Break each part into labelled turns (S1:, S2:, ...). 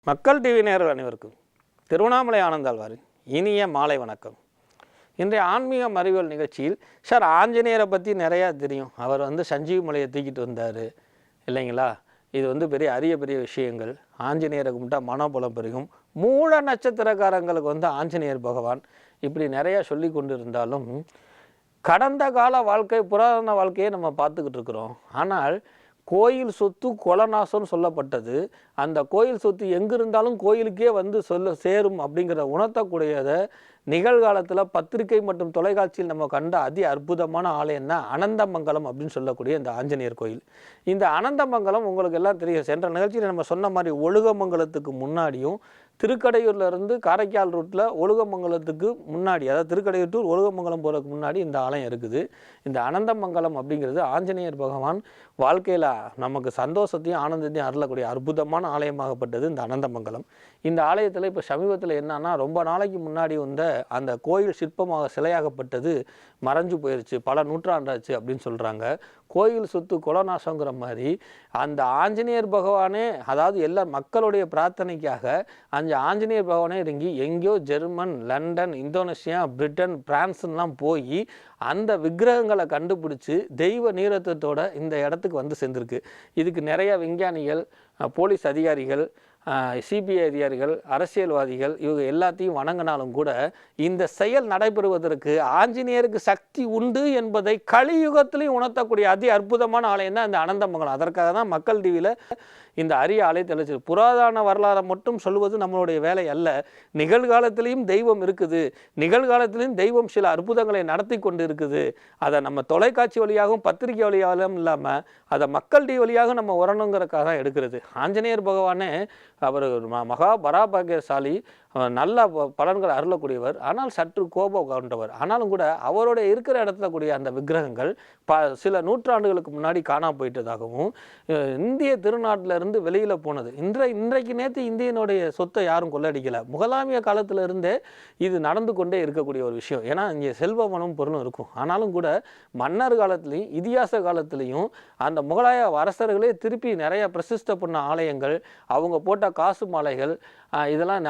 S1: மக்கள் டிவி நேயர்கள் அனைவருக்கும் திருவண்ணாமலை ஆனந்தாழ்வாரின் இனிய மாலை வணக்கம். இன்றைய ஆன்மீக அறிவியல் நிகழ்ச்சியில் சார் ஆஞ்சநேயரை பற்றி நிறையா தெரியும். அவர் சஞ்சீவி மலையை தூக்கிட்டு வந்தார் இல்லைங்களா? இது பெரிய பெரிய விஷயங்கள். ஆஞ்சநேயரை கும்பிட்டா மனோபலம் பெருகும். மூல நட்சத்திரக்காரங்களுக்கு ஆஞ்சநேயர் பகவான் இப்படி நிறையா சொல்லி கொண்டு இருந்தாலும் கடந்த கால வாழ்க்கை புராதன வாழ்க்கையை நம்ம பார்த்துக்கிட்டு இருக்கிறோம். ஆனால் கோயில் சொத்து கொலநாசம்னு சொல்லப்பட்டது. அந்த கோயில் சொத்து எங்கிருந்தாலும் கோயிலுக்கே சேரும் அப்படிங்கிற உணர்த்தக்கூடியதை நிகழ்காலத்தில் பத்திரிகை மற்றும் தொலைக்காட்சியில் நம்ம கண்ட அற்புதமான ஆலயம் தான் அனந்தமங்கலம் அப்படின்னு சொல்லக்கூடிய இந்த ஆஞ்சநேயர் கோயில். இந்த அனந்தமங்கலம் உங்களுக்கு எல்லாம் தெரியும். சென்ற நிகழ்ச்சியில் நம்ம சொன்ன மாதிரி ஒழுகமங்கலத்துக்கு முன்னாடியும் திருக்கடையூர்லேருந்து காரைக்கால் ரூட்டில் ஒழுகமங்கலத்துக்கு முன்னாடி, அதாவது திருக்கடையூர் டு ஒழுகமங்கலம் போகிறதுக்கு முன்னாடி இந்த ஆலயம் இருக்குது. இந்த அனந்தமங்கலம் அப்படிங்கிறது ஆஞ்சநேயர் பகவான் வாழ்க்கையில் நமக்கு சந்தோஷத்தையும் ஆனந்தத்தையும் அருளக்கூடிய அற்புதமான ஆலயமாகப்பட்டது இந்த அனந்தமங்கலம். இந்த ஆலயத்தில் இப்போ சமீபத்தில் என்னன்னா, ரொம்ப நாளைக்கு முன்னாடி அந்த கோயில் சிற்பமாக சிலையாகப்பட்டது மறைஞ்சு போயிடுச்சு, பல நூற்றாண்டாச்சு அப்படின்னு சொல்கிறாங்க. கோயில் சொத்து கொலநாசங்கிற மாதிரி அந்த ஆஞ்சநேயர் பகவானே, அதாவது எல்லா மக்களுடைய பிரார்த்தனைக்காக அந்த ஆஞ்சநேயர் பகவானே இறங்கி எங்கேயோ ஜெர்மன், லண்டன், இந்தோனேஷியா, பிரிட்டன், பிரான்ஸ்லாம் போய் அந்த விக்கிரகங்களை கண்டுபிடிச்சி தெய்வ நீரத்தோட இந்த இடத்துக்கு சேர்ந்துருக்கு. இதுக்கு நிறைய விஞ்ஞானிகள், போலீஸ் அதிகாரிகள், சிபிஐ அதிகாரிகள், அரசியல்வாதிகள் இவங்க எல்லாத்தையும் வணங்கினாலும் கூட இந்த செயல் நடைபெறுவதற்கு ஆஞ்சநேயருக்கு சக்தி உண்டு என்பதை கலியுகத்திலையும் உணர்த்தக்கூடிய அற்புதமான ஆலயம் தான் இந்த அனந்தமங்கலம். அதற்காக தான் மக்கள் டிவியில் இந்த அரிய ஆலயத்தை அழைச்சிருக்கு. புராதன வரலாறை மட்டும் சொல்வது நம்மளுடைய வேலை அல்ல. நிகழ்காலத்திலையும் தெய்வம் இருக்குது, நிகழ்காலத்திலையும் தெய்வம் சில அற்புதங்களை நடத்தி கொண்டு இருக்குது. அதை நம்ம தொலைக்காட்சி வழியாகவும் பத்திரிகை வழியாகவும் இல்லாமல் அதை மக்கள் டிவி வழியாக நம்ம உரணுங்கிறக்காக தான் எடுக்கிறது. ஆஞ்சநேயர் பகவானே அவர் மகா பராபாகியசாலி, நல்ல பலன்கள் அருளக்கூடியவர், ஆனால் சற்று கோபம் கொண்டவர். ஆனாலும் கூட அவரோட இருக்கிற இடத்துல கூடிய அந்த விக்கிரகங்கள் சில நூற்றாண்டுகளுக்கு முன்னாடி காணா போயிட்டதாகவும் இந்திய திருநாட்டிலிருந்து வெளியில் போனது. இன்றைக்கு நேற்று இந்தியனுடைய சொத்தை யாரும் கொள்ளடிக்கலை. முகலாமிய காலத்திலிருந்தே இது நடந்து கொண்டே இருக்கக்கூடிய ஒரு விஷயம். ஏன்னா இங்கே செல்வமனும் பொருளும் இருக்கும். ஆனாலும் கூட மன்னர் காலத்திலையும் இதிகாச காலத்திலையும் அந்த முகலாய அரசர்களே திருப்பி நிறைய பிரசிஷ்ட பண்ண ஆலயங்கள், அவங்க போட்ட காசு மாலைகள், இதெல்லாம்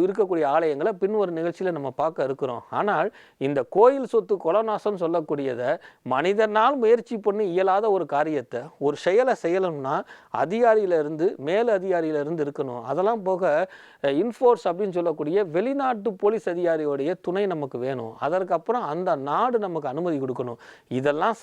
S1: இருக்கக்கூடிய ஆலயங்களை பின்வரும் நிகழ்ச்சியில் நம்ம பார்க்க இருக்கிறோம். ஆனால் இந்த கோயில் சொத்து கொலநாசம் சொல்லக்கூடியதை மனிதனால் முயற்சி பண்ணி இயலாத ஒரு காரியத்தை, ஒரு செயலை செய்யணும்னா அதிகாரியிலிருந்து மேல் அதிகாரியிலிருந்து இருக்கணும். அதெல்லாம் போக இன்ஃபோர்ஸ் அப்படின்னு சொல்லக்கூடிய வெளிநாட்டு போலீஸ் அதிகாரியோடைய துணை நமக்கு வேணும். அதற்கப்புறம் அந்த நாடு நமக்கு அனுமதி கொடுக்கணும். இதெல்லாம்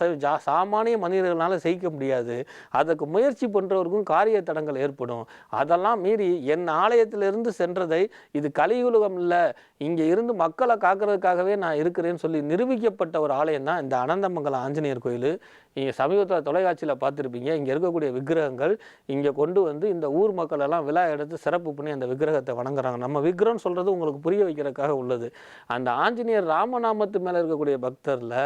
S1: சாமானிய மனிதர்களால் செய்ய முடியாது. அதற்கு முயற்சி பண்ணுறவருக்கும் காரிய தடங்கள் ஏற்படும். அதெல்லாம் மீறி என் ஆலயத்திலிருந்து சென்றதை இது கலியுகம் இல்லை, இங்கே இருந்து மக்களை காக்கிறதுக்காகவே நான் இருக்கிறேன்னு சொல்லி நிரூபிக்கப்பட்ட ஒரு ஆலயம் தான் இந்த அனந்தமங்கலம் ஆஞ்சநேயர் கோயில். நீங்கள் சமீபத்தில் தொலைக்காட்சியில் பார்த்துருப்பீங்க. இங்கே இருக்கக்கூடிய விக்கிரகங்கள் இங்கே கொண்டு இந்த ஊர் மக்கள் எல்லாம் விழா எடுத்து சிறப்பு பண்ணி அந்த விக்கிரகத்தை வணங்குறாங்க. நம்ம விக்கிரகம் சொல்கிறது உங்களுக்கு புரிய வைக்கிறதுக்காக உள்ளது. அந்த ஆஞ்சநேயர் ராமநாமத்து மேலே இருக்கக்கூடிய பக்தரில்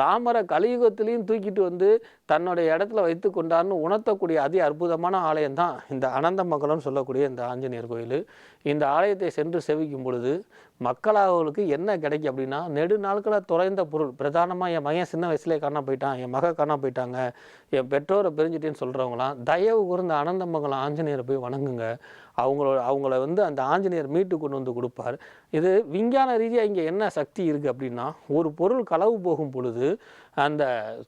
S1: ராமரை கலியுகத்திலையும் தூக்கிட்டு தன்னுடைய இடத்துல வைத்து கொண்டார்னு உணர்த்தக்கூடிய அற்புதமான ஆலயம் தான் இந்த அனந்தமங்கலம் சொல்லக்கூடிய இந்த ஆஞ்சநேயர் கோயில். இந்த ஆலயத்தை சென்று செவிக்கும் பொழுது மக்களாக என்ன கிடைக்கும் அப்படின்னா, நெடு நாட்களை தொலைந்த பொருள். பிரதானமாக என் மகன் சின்ன வயசுலேயே காணா போயிட்டான், என் மக காணா போயிட்டாங்க, என் பெற்றோரை பிரிஞ்சிட்டேன்னு சொல்கிறவங்களாம் தயவு கூர்ந்த அனந்தமங்கலம் ஆஞ்சநேயரை போய் வணங்குங்க. அவங்கள அந்த ஆஞ்சநேயர் மீட்டு கொண்டு கொடுப்பார். இது விஞ்ஞான ரீதியாக இங்கே என்ன சக்தி இருக்குது அப்படின்னா, ஒரு பொருள் களவு போகும் பொழுது அந்த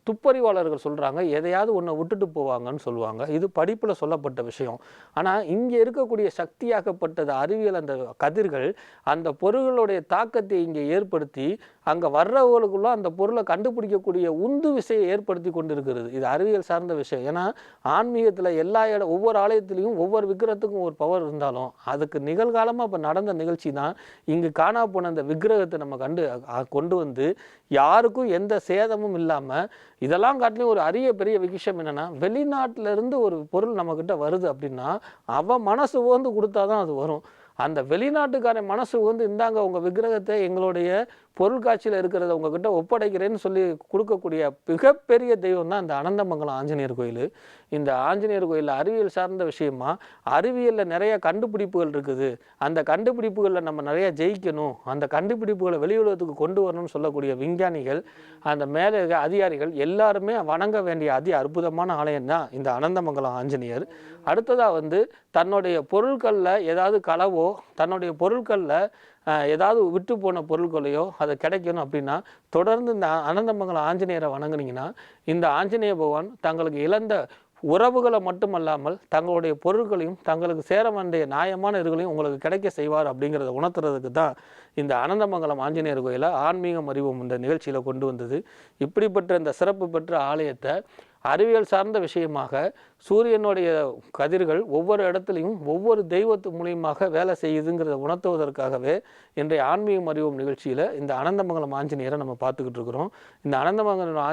S1: துப்பறிவாளர்கள் சொல்கிறாங்க எதையாவது ஒன்றை விட்டுட்டு போவாங்கன்னு சொல்லுவாங்க. இது படிப்பில் சொல்லப்பட்ட விஷயம். ஆனால் இங்கே இருக்கக்கூடிய சக்தியாகப்பட்டது அறிவியல், அந்த கதிர்கள் அந்த பொருள்களுடைய தாக்கத்தை இங்கே ஏற்படுத்தி அங்கே வர்றவர்களுக்குள்ள அந்த பொருளை கண்டுபிடிக்கக்கூடிய உந்து விசையை ஏற்படுத்தி கொண்டு இருக்கிறது. இது அறிவியல் சார்ந்த விஷயம். ஏன்னா ஆன்மீகத்தில் ஒவ்வொரு ஆலயத்திலையும் ஒவ்வொரு விக்கிரகத்துக்கும் ஒரு பவர் இருந்தாலும் அதுக்கு நிகழ்காலமாக இப்போ நடந்த நிகழ்ச்சி தான் இங்கு காணா போன அந்த விக்கிரகத்தை நம்ம கொண்டு யாருக்கும் எந்த சேதமும் இல்லாமல், இதெல்லாம் காட்டிலும் ஒரு பெரிய விஷயம் என்னென்னா, வெளிநாட்டிலேருந்து ஒரு பொருள் நம்மக்கிட்ட வருது அப்படின்னா அவன் மனசு கொடுத்தாதான் அது வரும். அந்த வெளிநாட்டுக்காரன் மனசு இந்தாங்க உங்கள் விக்கிரகத்தை எங்களுடைய பொருட்காட்சியில் இருக்கிறத உங்ககிட்ட ஒப்படைக்கிறேன்னு சொல்லி கொடுக்கக்கூடிய மிகப்பெரிய தெய்வம் தான் இந்த அனந்தமங்கலம் ஆஞ்சநேயர் கோயில். இந்த ஆஞ்சநேயர் கோயிலில் அறிவியல் சார்ந்த விஷயமா அறிவியலில் நிறைய கண்டுபிடிப்புகள் இருக்குது. அந்த கண்டுபிடிப்புகளில் நம்ம நிறைய ஜெயிக்கணும், அந்த கண்டுபிடிப்புகளை வெளி உலகத்துக்கு கொண்டு வரணும்னு சொல்லக்கூடிய விஞ்ஞானிகள், அந்த மேலே அதிகாரிகள் எல்லாருமே வணங்க வேண்டிய அற்புதமான ஆலயம் தான் இந்த அனந்தமங்கலம் ஆஞ்சநேயர். அடுத்ததாக தன்னுடைய பொருட்களில் ஏதாவது களவோ, தன்னுடைய பொருட்களில் ஏதாவது விட்டு போன பொருட்களையோ அதை கிடைக்கணும் அப்படின்னா தொடர்ந்து இந்த அனந்தமங்கலம் ஆஞ்சநேயரை வணங்குனீங்கன்னா இந்த ஆஞ்சநேய பகவான் தங்களுக்கு இழந்த உறவுகளை மட்டுமல்லாமல் தங்களுடைய பொருட்களையும் தங்களுக்கு சேர வேண்டிய நியாயமான இதுகளையும் உங்களுக்கு கிடைக்க செய்வார் அப்படிங்கிறத உணர்த்துறதுக்கு தான் இந்த அனந்தமங்கலம் ஆஞ்சநேயர் கோயிலை ஆன்மீகம் அறிவோம் இந்த நிகழ்ச்சியில் கொண்டு வந்தது. இப்படிப்பட்ட இந்த சிறப்பு பெற்ற ஆலயத்தை அறிவியல் சார்ந்த விஷயமாக சூரியனுடைய கதிர்கள் ஒவ்வொரு இடத்துலையும் ஒவ்வொரு தெய்வத்து மூலியமாக வேலை செய்யுதுங்கிறத உணர்த்துவதற்காகவே இன்றைய ஆன்மீகம் அறிவோம் நிகழ்ச்சியில் இந்த அனந்தமங்கலம் ஆஞ்சநேயரை நம்ம பார்த்துக்கிட்டு இருக்கிறோம். இந்த அனந்தமங்கலம்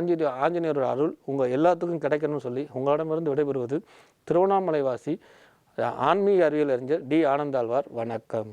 S1: ஆஞ்சநேயர் அருள் உங்கள் எல்லாத்துக்கும் கிடைக்கணும்னு சொல்லி உங்களிடமிருந்து விடைபெறுவது திருவண்ணாமலைவாசி ஆன்மீக அறிவியல் அறிஞர் டி. ஆனந்தாழ்வார். வணக்கம்.